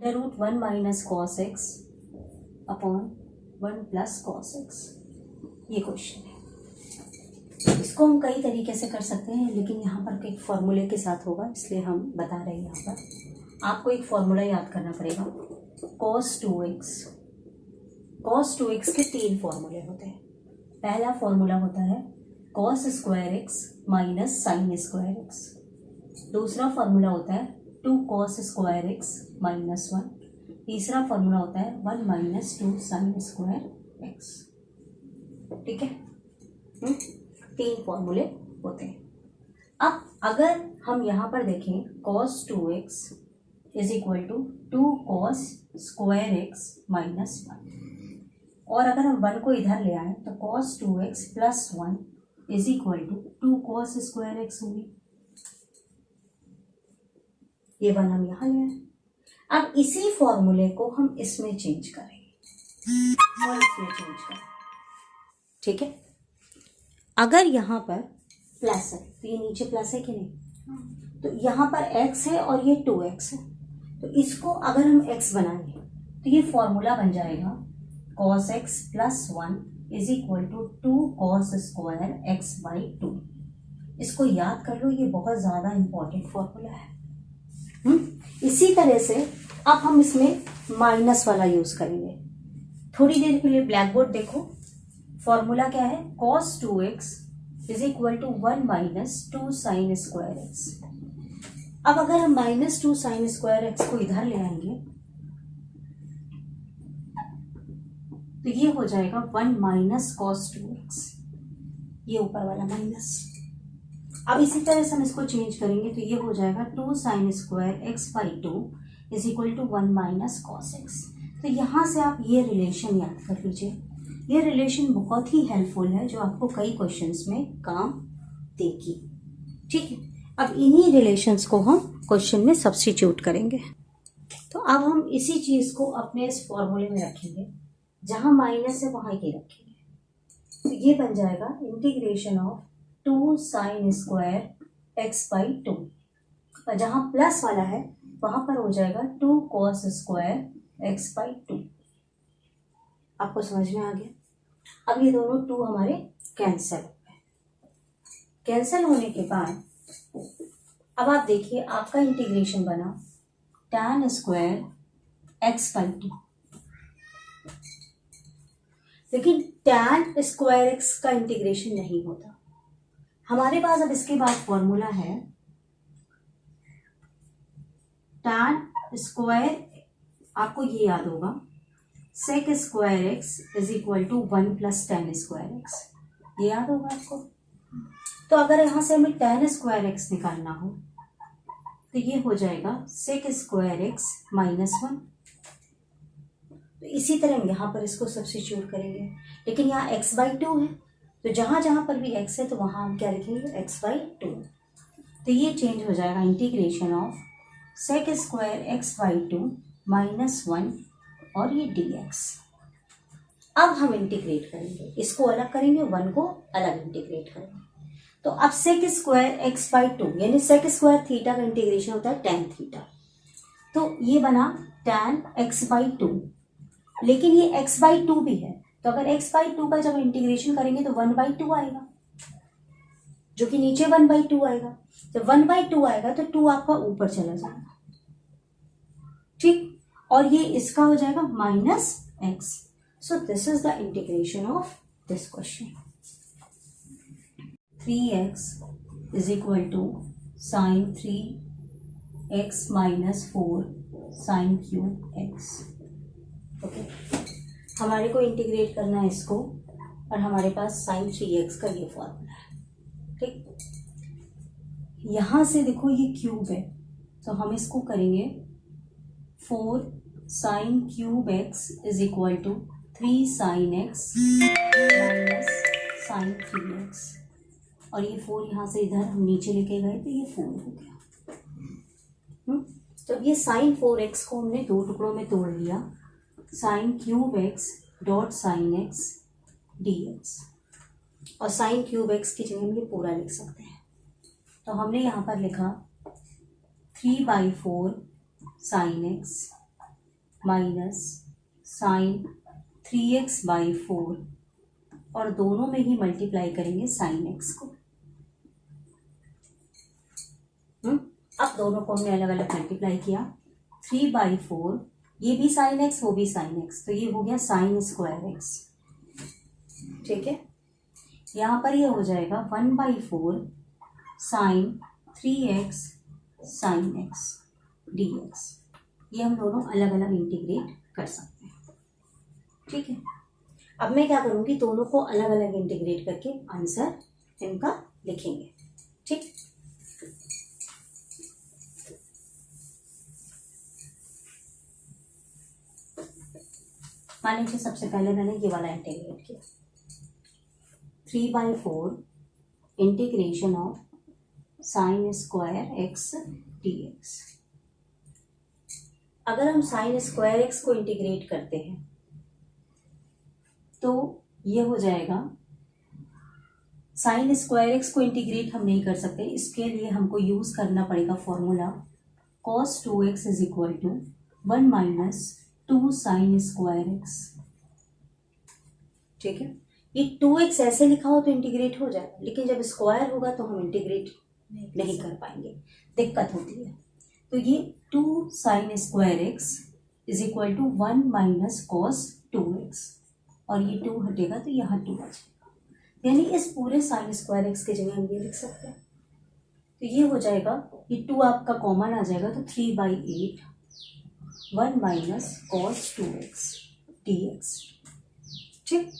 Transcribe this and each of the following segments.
Under root 1 minus cos X upon 1 plus cos X. ये question है। इसको हम कई तरीके से कर सकते हैं, लेकिन यहाँ पर एक फॉर्मूले के साथ होगा, इसलिए हम बता रहे हैं। यहाँ पर आपको एक फॉर्मूला याद करना पड़ेगा, कॉस 2x। कॉस 2x के 3 फॉर्मूले होते हैं। पहला फॉर्मूला होता है cos square X minus sign square x. दूसरा फॉर्मूला होता है 2 कॉस स्क्वायर एक्स माइनस 1। तीसरा फॉर्मूला होता है 1 माइनस 2 साइन स्क्वायर एक्स। ठीक है, 3 फॉर्मूले होते हैं। अब अगर हम यहाँ पर देखें cos 2x is equal to 2 cos square X minus 1, और अगर हम 1 को इधर ले आए तो cos 2x plus 1 is equal to 2 cos square X होगी। ये 1 हम यहाँ ले आए। अब इसी फॉर्मूले को हम इसमें चेंज करेंगे और इसमें चेंज करेंगे। ठीक है, अगर यहाँ पर प्लस है तो ये नीचे प्लस है कि नहीं, तो यहाँ पर x है और ये 2x है, तो इसको अगर हम x बनाएंगे तो ये फॉर्मूला बन जाएगा cos x plus 1 is equal to 2 cos square x by 2। इसको याद कर लो, ये बहुत ज्यादा इंपॉर्टेंट फॉर्मूला है। इसी तरह से अब हम इसमें माइनस वाला यूज करेंगे। थोड़ी देर के लिए ब्लैक बोर्ड देखो। फॉर्मूला क्या है, cos 2x is equal to 1 minus 2 sine square X. अब अगर हम माइनस 2 साइन स्क्वायर एक्स को इधर ले आएंगे तो ये हो जाएगा 1 माइनस कॉस 2x, ये ऊपर वाला माइनस। अब इसी तरह से हम इसको चेंज करेंगे तो ये हो जाएगा 2 sine square X by 2 is equal to 1 minus cos X. तो यहाँ से आप ये रिलेशन याद कर लीजिए। ये रिलेशन बहुत ही हेल्पफुल है, जो आपको कई क्वेश्चंस में काम देगी। ठीक है, अब इन्हीं रिलेशंस को हम क्वेश्चन में सब्स्टिट्यूट करेंगे। तो अब हम इसी चीज को अपने इस फॉर्मूले में रखेंगे, जहां माइनस है वहां ये रखेंगे। तो ये बन जाएगा integration of 2 sine square X by 2, और जहां प्लस वाला है वहां पर हो जाएगा 2 कॉस स्क्वायर एक्स बाई 2। आपको समझ में आ गया? अब ये दोनों 2 हमारे कैंसिल हो गए। कैंसिल होने के बाद अब आप देखिए आपका इंटीग्रेशन बना tan स्क्वायर एक्स बाई 2। लेकिन tan स्क्वायर एक्स का इंटीग्रेशन नहीं होता हमारे पास। अब इसके बाद फॉर्मूला है tan स्क्वायर, आपको ये याद होगा, sec square X is equal to 1 plus tan square X. ये याद होगा आपको। तो अगर यहां से हमें tan स्क्वायर एक्स निकालना हो तो ये हो जाएगा सेक स्क्वायर एक्स माइनस 1। तो इसी तरह हम यहाँ पर इसको सब्स्टिट्यूट करेंगे, लेकिन यहाँ x बाई 2 है, तो जहां जहां पर भी x है तो वहां हम क्या लिखेंगे, x बाई 2। तो ये चेंज हो जाएगा integration of sec square X by 2 minus 1 और ये dx। अब हम इंटीग्रेट करेंगे, इसको अलग करेंगे, 1 को अलग इंटीग्रेट करेंगे। तो अब सेक स्क्वायर एक्स बाई 2 यानी सेक स्क्वायर थीटा का इंटीग्रेशन होता है tan थीटा। तो ये बना tan x बाई 2, लेकिन ये x बाई 2 भी है, तो अगर x बाई 2 का जब इंटीग्रेशन करेंगे तो 1 बाई 2 आएगा, जो कि नीचे 1 बाई 2 आएगा। जब 1 बाई 2 आएगा तो 2 आपका ऊपर चला जाएगा। ठीक, और ये इसका हो जाएगा minus x। So this is the integration of this question. 3x is equal to sine 3x minus 4 sine cube x। Okay, हमारे को इंटीग्रेट करना है इसको, और हमारे पास साइन 3x का ये फॉर्मूला है। ठीक, यहां से देखो ये क्यूब है, तो हम इसको करेंगे 4 sine cube x is equal to 3 sine x minus sine 3x, और ये 4 यहाँ से इधर हम नीचे लेके गए तो ये 4 हो गया। तो ये साइन 4x को हमने 2 टुकड़ों में तोड़ लिया, sine cube x dot sine x dx, और साइन क्यूब x की जगह हम ये पूरा लिख सकते हैं। तो हमने यहाँ पर लिखा 3/4 sign x minus sign 3x/4 और दोनों में ही मल्टीप्लाई करेंगे साइन x को। अब दोनों को हमने अलग अलग मल्टीप्लाई किया। 3/4, ये भी साइन x वो भी साइन x, तो ये हो गया साइन स्क्वायर x। ठीक है, यहाँ पर ये हो जाएगा 1/4 sign 3x sine x dx। ये हम दोनों अलग अलग इंटीग्रेट कर सकते हैं। ठीक है, अब मैं क्या करूँगी, दोनों को अलग अलग इंटीग्रेट करके आंसर इनका लिखेंगे। ठीक, मान लीजिए सबसे पहले मैंने ये वाला इंटीग्रेट किया। 3/4 integration of sign square x dx। अगर हम साइन स्क्वायर x को इंटीग्रेट करते हैं तो ये हो जाएगा, साइन स्क्वायर x को इंटीग्रेट हम नहीं कर सकते, इसके लिए हमको यूज करना पड़ेगा formula cos 2x is equal to 1 minus 2 sine square x। ठीक है, ये 2x ऐसे लिखा हो तो इंटीग्रेट हो जाएगा, लेकिन जब स्क्वायर होगा तो हम इंटीग्रेट नहीं कर पाएंगे, दिक्कत होती है। तो ये 2 sine square x is equal to 1 minus cos 2x, और ये 2 हटेगा तो यहाँ 2 आ जाएगा, यानी इस पूरे साइन स्क्वायर x के जगह हम ये लिख सकते हैं। तो ये हो जाएगा, ये 2 आपका कॉमन आ जाएगा, तो 3/8 1 माइनस कॉस 2x dx। ठीक,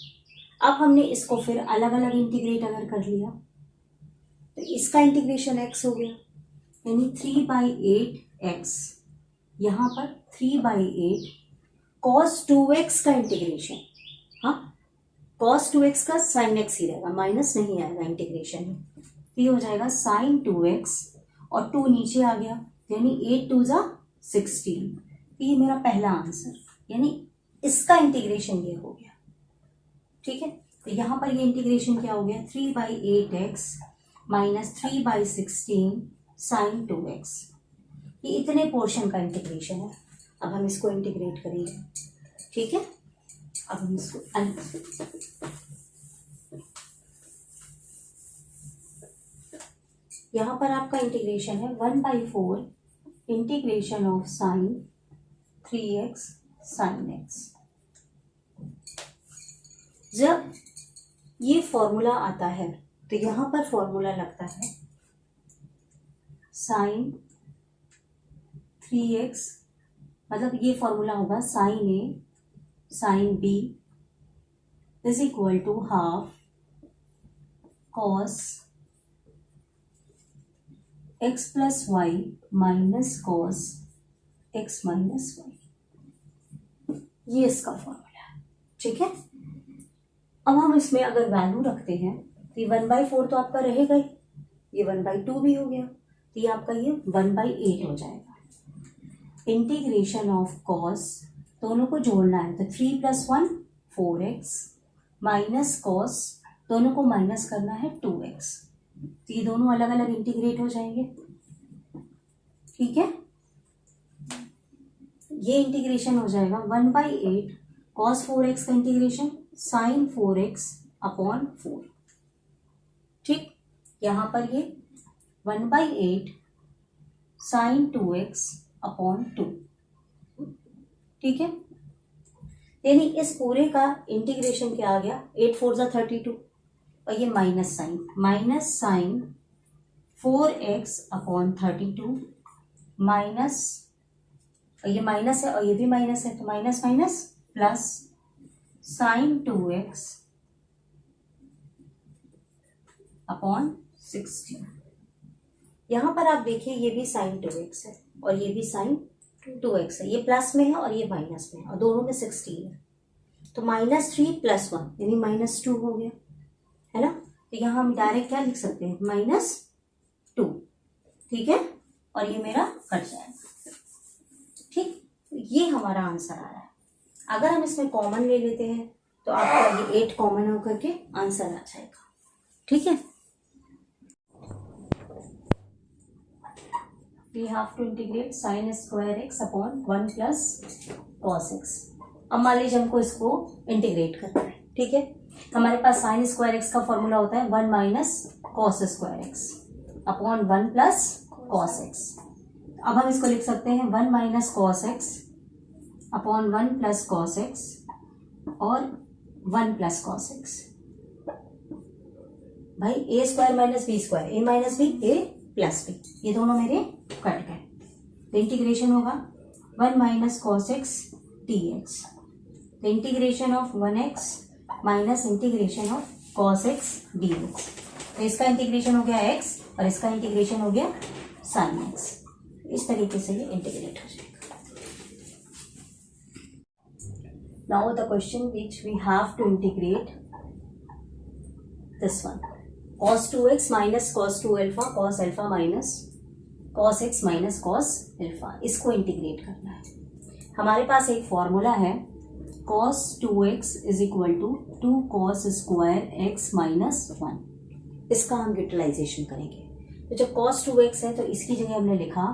अब हमने इसको फिर अलग अलग इंटीग्रेट अगर कर लिया तो इसका इंटीग्रेशन x हो गया, यानी 3/8x, यहाँ पर 3/8 cos 2x का इंटीग्रेशन, हाँ cos 2x का sin x ही रहेगा, माइनस नहीं आएगा इंटीग्रेशन में। तो ये हो जाएगा sin 2x और 2 नीचे आ गया, यानी 8 2 जा 16। ये मेरा पहला आंसर, यानी इसका इंटीग्रेशन ये हो गया। ठीक है, तो यहाँ पर ये इंटीग्रेशन क्या हो गया, 3/8x माइनस 3/16 साइन 2x। ये इतने पोर्शन का इंटीग्रेशन है। अब हम इसको इंटीग्रेट करेंगे। ठीक है, अब हम इसको यहाँ पर आपका इंटीग्रेशन है 1/4 integration of sine 3x sine x। जब ये फॉर्मूला आता है तो यहाँ पर फॉर्मूला लगता है साइन 3x, मतलब ये फॉर्मूला होगा sine a sine b is equal to half cos x plus Y minus cos x minus Y. ये इसका फॉर्मूला है। ठीक है, अब हम इसमें अगर वैल्यू रखते हैं तो ये 1/4 तो आपका रहेगा ही, ये 1/2 भी हो गया, तो ये आपका ये 1/8 हो जाएगा। इंटीग्रेशन ऑफ कॉस, दोनों को जोड़ना है तो 3 + 1 4x माइनस कॉस, दोनों को माइनस करना है 2x, तो ये दोनों अलग अलग इंटीग्रेट हो जाएंगे। ठीक है, ये इंटीग्रेशन हो जाएगा 1/8 cos 4x का इंटीग्रेशन साइन 4x अपॉन 4। ठीक, यहाँ पर ये 1/8 साइन 2x अपॉन 2। ठीक है, यानी इस पूरे का इंटीग्रेशन क्या आ गया, 8 4 जा 32, और ये minus sine 4x upon 32 minus, ये माइनस है और ये भी माइनस है, तो minus minus plus sine 2x upon 16। यहाँ पर आप देखिए ये भी साइन 2x है और ये भी साइन 2x है, ये प्लस में है और ये माइनस में है, और दोनों में 16 है, तो -3 + 1 यानी -2 हो गया, है ना। तो यहाँ हम डायरेक्ट क्या लिख सकते हैं, -2। ठीक है, और ये मेरा कट जाएगा। ठीक, ये हमारा आंसर आ रहा है। अगर हम इसमें कॉमन ले लेते हैं तो आपका ये 8 कॉमन होकर के आंसर आ जाएगा। ठीक है, we have to integrate sine square X upon 1 plus cos X. अब मान लीजिए हमको इसको इंटीग्रेट करना है, ठीक है। हमारे पास साइन स्क्वायर एक्स का फॉर्मूला होता है 1 minus cos square X upon 1 plus cos X. अब हम इसको लिख सकते हैं 1 minus cos X upon 1 plus cos x और 1 प्लस कॉस एक्स। भाई ए स्क्वायर माइनस बी स्क्वायर, ए माइनस बी ए प्लस बी, ये दोनों मेरे कट गए। तो इंटीग्रेशन होगा 1 minus cos x D x, the integration of 1x minus integration of cos x D x. तो इसका इंटीग्रेशन हो गया x और इसका इंटीग्रेशन हो गया साइन x। इस तरीके से ये इंटीग्रेट हो जाएगा। Now the question which we have to integrate this one, cos 2x minus cos 2 alpha cos alpha minus cos x minus cos alpha, इसको इंटीग्रेट करना है। हमारे पास एक फॉर्मूला है cos 2x is equal to 2 cos square x minus 1। इसका हम utilisation करेंगे। तो जब cos 2x है तो इसकी जगह हमने लिखा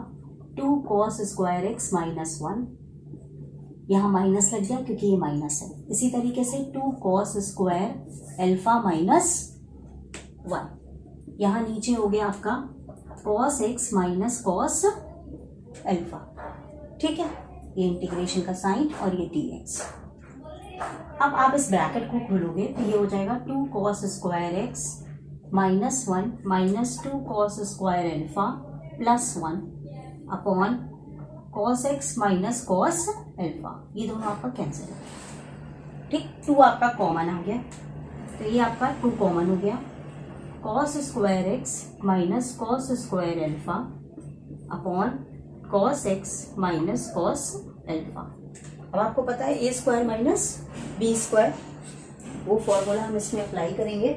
2 cos स्क्वायर x माइनस 1, यहाँ माइनस लग गया क्योंकि ये माइनस है। इसी तरीके से 2 cos स्क्वायर अल्फा माइनस 1, यहाँ नीचे हो गया आपका cos x minus cos alpha, ठीक है। ये इंटीग्रेशन का साइन और ये dx। अब आप इस ब्रैकेट को खोलोगे तो ये हो जाएगा 2 cos square x minus 1 minus 2 cos square alpha plus 1 upon cos x minus cos alpha. ये दोनों आपका कैंसिल हो गया, ठीक। 2 आपका कॉमन आ गया, तो ये आपका 2 कॉमन हो गया। cos square x minus cos square alpha upon cos x minus cos alpha. अब आपको पता है ए स्क्वायर माइनस बी स्क्वायर, वो फॉर्मूला हम इसमें अप्लाई करेंगे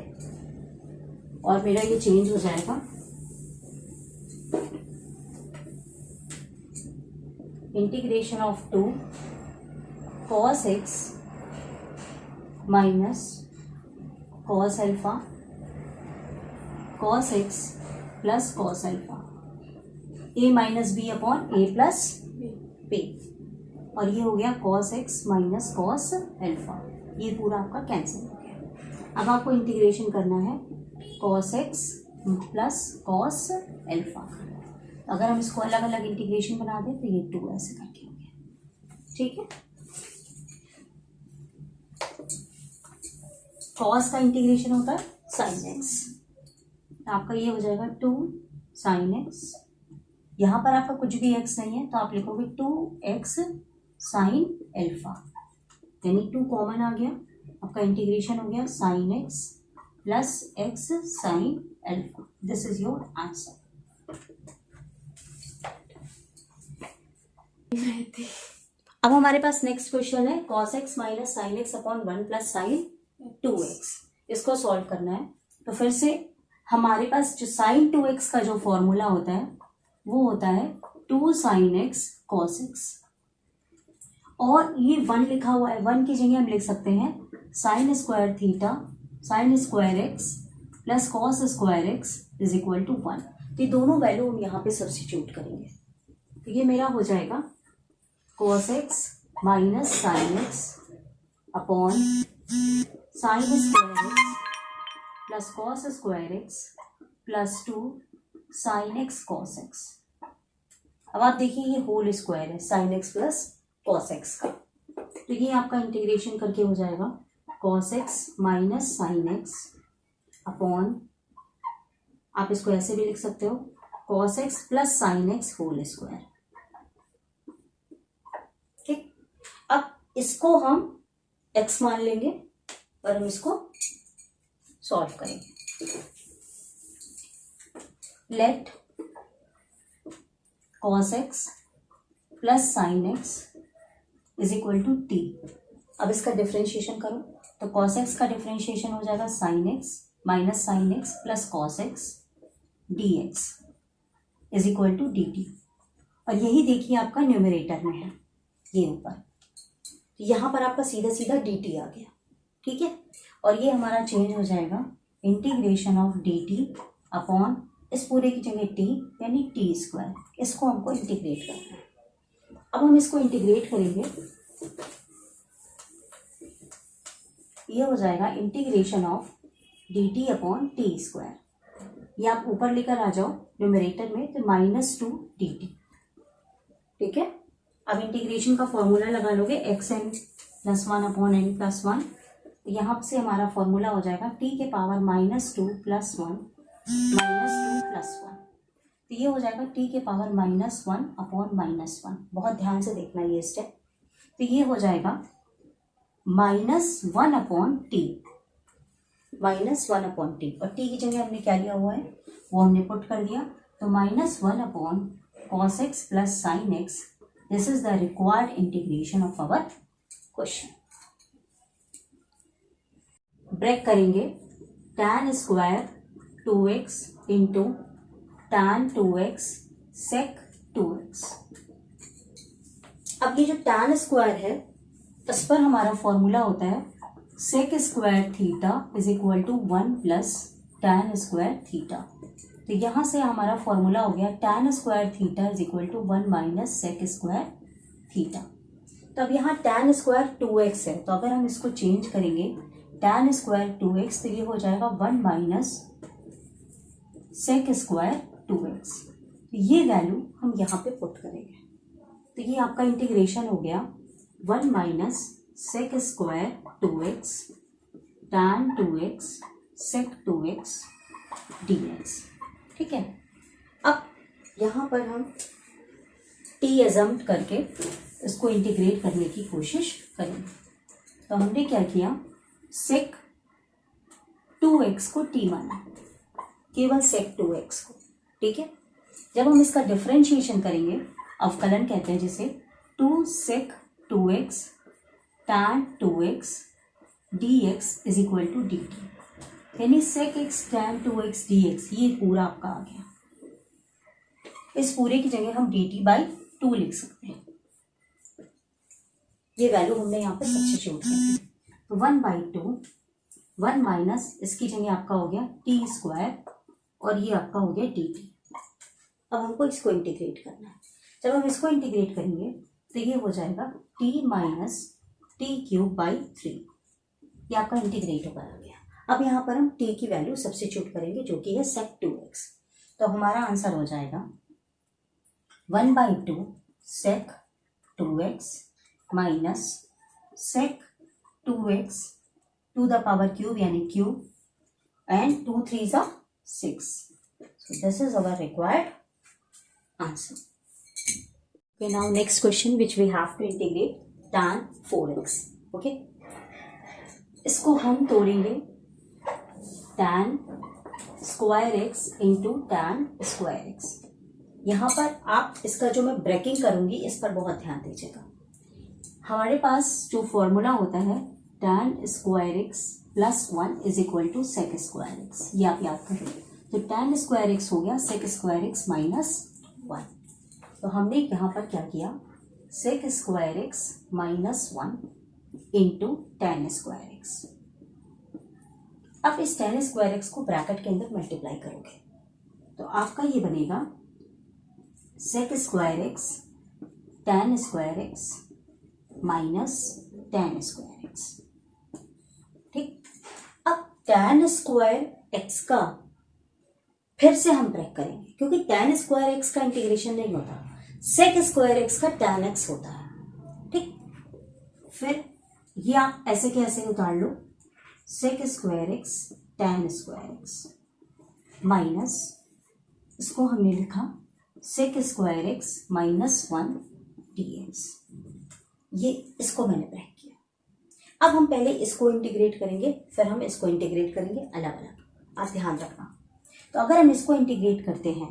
और मेरा ये चेंज हो जाएगा integration of 2 cos x minus cos alpha cos x plus cos alpha, a minus B upon a plus B, और ये हो गया cos x minus cos alpha. ये पूरा आपका कैंसिल हो गया। अब आपको इंटीग्रेशन करना है cos x plus cos alpha. अगर हम इसको अलग अलग इंटीग्रेशन बना दें तो ये 2 ऐसे करके हो गया, ठीक है। cos का इंटीग्रेशन होता है sin x, आपका ये हो जाएगा 2 sin x। यहाँ पर आपका कुछ भी x नहीं है तो आप लिखोगे 2x साइन अल्फा, यानी 2 कॉमन आ गया। आपका इंटीग्रेशन हो गया sine x plus x sine alpha. This is your answer. अब हमारे पास नेक्स्ट क्वेश्चन है cos x minus sine X upon 1 plus sine 2x। इसको सॉल्व करना है। तो फिर से हमारे पास जो साइन 2x का जो फॉर्मूला होता है वो होता है 2 साइन x cos x, और ये 1 लिखा हुआ है, 1 की जगह हम लिख सकते हैं sine square theta sine square X plus cos square X is equal to 1। तो ये दोनों वैल्यू हम यहाँ पे सब्स्टिट्यूट करेंगे। तो ये मेरा हो जाएगा cos x minus sine X upon sine square X plus cos square X plus 2 sine x cos X. अब आप देखिए ये होल स्क्वायर है sign X plus cos x का, तो ये आपका इंटीग्रेशन करके हो जाएगा cos x minus sine X upon, आप इसको ऐसे भी लिख सकते हो cos x plus sine X whole square, ठीक। अब इसको हम x मान लेंगे और हम इसको सॉल्व करेंगे। Let cos x plus sine X is equal to T. अब इसका डिफ्रेंशिएशन करो तो cos x का डिफ्रेंशिएशन हो जाएगा sine x minus sine X plus cos x dx is equal to dt। और यही देखिए आपका न्यूमरेटर में है ये ऊपर, यहाँ पर आपका सीधा सीधा dt आ गया, ठीक है। और ये हमारा चेंज हो जाएगा इंटीग्रेशन ऑफ dt अपॉन इस पूरे की जगह टी यानी टी स्क्वायर, इसको हमको इंटीग्रेट करना है। अब हम इसको इंटीग्रेट करेंगे, ये हो जाएगा integration of D T upon T square. ये आप ऊपर लेकर आ जाओ न्यूमरेटर में, तो -2 डी टी। ठीक है, अब इंटीग्रेशन का फॉर्मूला लगा लोगे X N plus 1 upon N plus 1। यहाँ से हमारा फॉर्मूला हो जाएगा टी के पावर -2 प्लस 1 प्लस 1। तो ये हो जाएगा टी के पावर -1 अपॉन -1। बहुत ध्यान से देखना ये स्टेप। तो ये हो जाएगा -1 अपॉन टी, -1 अपॉन टी, और टी की जगह हमने क्या लिया हुआ है वो हमने पुट कर दिया। तो -1 upon cos x plus sin x, this is the required integration of our question. Break करेंगे, tan square 2x into tan 2x sec 2x। अब ये जो tan स्क्वायर है इस पर हमारा फॉर्मूला होता है sec square theta is equal to 1 plus tan square theta. तो यहाँ से हमारा फॉर्मूला हो गया tan square theta is equal to 1 minus sec square theta. तो अब यहाँ tan स्क्वायर 2x है, तो अगर हम इसको चेंज करेंगे tan स्क्वायर 2x, तो ये हो जाएगा 1 माइनस sec स्क्वायर 2x। तो ये वैल्यू हम यहाँ पे पुट करेंगे। तो ये आपका इंटीग्रेशन हो गया 1 minus sec square 2x tan 2x sec 2x dx। ठीक है, अब यहाँ पर हम t एजम्प्ट करके इसको इंटीग्रेट करने की कोशिश करेंगे। तो हमने क्या किया, sec 2x को t माना, केवल sec 2x को। ठीक है, जब हम इसका डिफरेंशिएशन करेंगे, अवकलन कहते हैं जिसे, 2 sec 2x tan 2x dx is equal to dt, यानी sec x tan 2x dx, ये पूरा आपका आ गया। इस पूरे की जगह हम dt बाई 2 लिख सकते हैं। ये वैल्यू हमने यहाँ पे सब्स्टिट्यूट कर दी। तो 1/2 1 माइनस इसकी जगह आपका हो गया t स्क्वायर, और ये आपका हो गया dt। अब हमको इसको इंटीग्रेट करना है। जब हम इसको इंटीग्रेट करेंगे तो ये हो जाएगा t minus T cube by 3। ये आपका इंटीग्रेट होकर आ गया। अब यहाँ पर हम t की वैल्यू सब्स्टिट्यूट करेंगे जो कि है sec 2x। तो हमारा आंसर हो जाएगा 1/2 sec 2x minus sec 2x to the power cube यानी cube, and 2 3s are 6। So this is our required answer. Okay, now next question which we have to integrate tan 4x. Okay, इसको हम तोड़ेंगे tan square x into tan square x। यहाँ पर आप इसका जो मैं ब्रेकिंग करूंगी इस पर बहुत ध्यान दीजिएगा। हमारे पास जो फॉर्मूला होता है tan square x plus 1 is equal to sec square x, ये आप याद करें। तो tan स्क्वायर x हो गया sec स्क्वायर x माइनस 1। तो हमने यहाँ पर क्या किया, sec square x minus 1 into tan square x। अब इस tan स्क्वायर x को ब्रैकेट के अंदर मल्टीप्लाई करोगे तो आपका ये बनेगा sec square x tan square x minus tan square x। ठीक, अब tan स्क्वायर x का फिर से हम ब्रेक करेंगे, क्योंकि tan स्क्वायर x का इंटीग्रेशन नहीं होता, sec स्क्वायर x का tan x होता है। ठीक, फिर ये आप ऐसे के ऐसे उतार लो, sec square x tan square x minus, इसको हमने लिखा sec square x minus 1 dx। ये इसको मैंने ब्रेक किया। अब हम पहले इसको इंटीग्रेट करेंगे, फिर हम इसको इंटीग्रेट करेंगे अलग अलग, आप ध्यान रखना। तो अगर हम इसको इंटीग्रेट करते हैं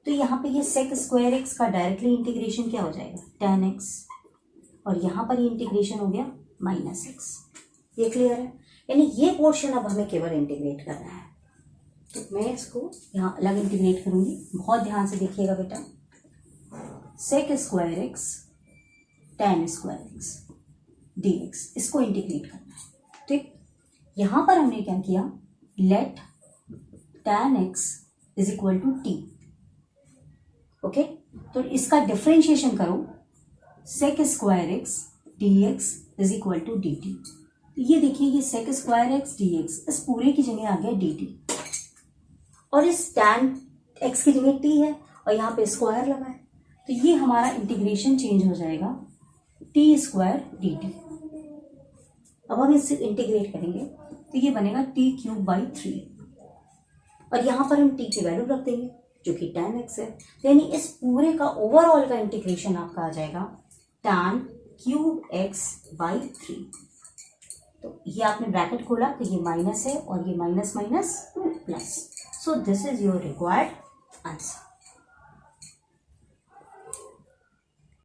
तो यहाँ पे ये sec स्क्वायर x का डायरेक्टली इंटीग्रेशन क्या हो जाएगा, tan x, और यहाँ पर ये इंटीग्रेशन हो गया माइनस x। ये क्लियर है, यानी ये पोर्शन अब हमें केवल इंटीग्रेट करना है। तो मैं इसको यहाँ अलग इंटीग्रेट करूंगी, बहुत ध्यान से देखिएगा बेटा। sec square x tan square x dx, इसको इंटीग्रेट करना है। ठीक, यहाँ पर हमने क्या किया, let tan x is equal to T. Okay, तो इसका डिफरेंशिएशन करो, sec square X D X is equal to D T. ये देखिए, ये sec square X D X, इस पूरे की जगह आ गया डी टी, और इस टैन एक्स की जगह टी है और यहाँ पे स्क्वायर लगा है, तो ये हमारा इंटीग्रेशन चेंज हो जाएगा टी स्क्वायर डी टी। अब हम इससे इंटीग्रेट करेंगे तो ये बनेगा टी क्यूब बाई 3, और यहाँ पर हम टी की वैल्यू रख देंगे जो कि tan x है, यानी इस पूरे का ओवरऑल का इंटीग्रेशन आपका आ जाएगा tan क्यूब x बाई 3। तो ये आपने ब्रैकेट खोला तो ये माइनस है और ये minus minus plus, so this is your required answer.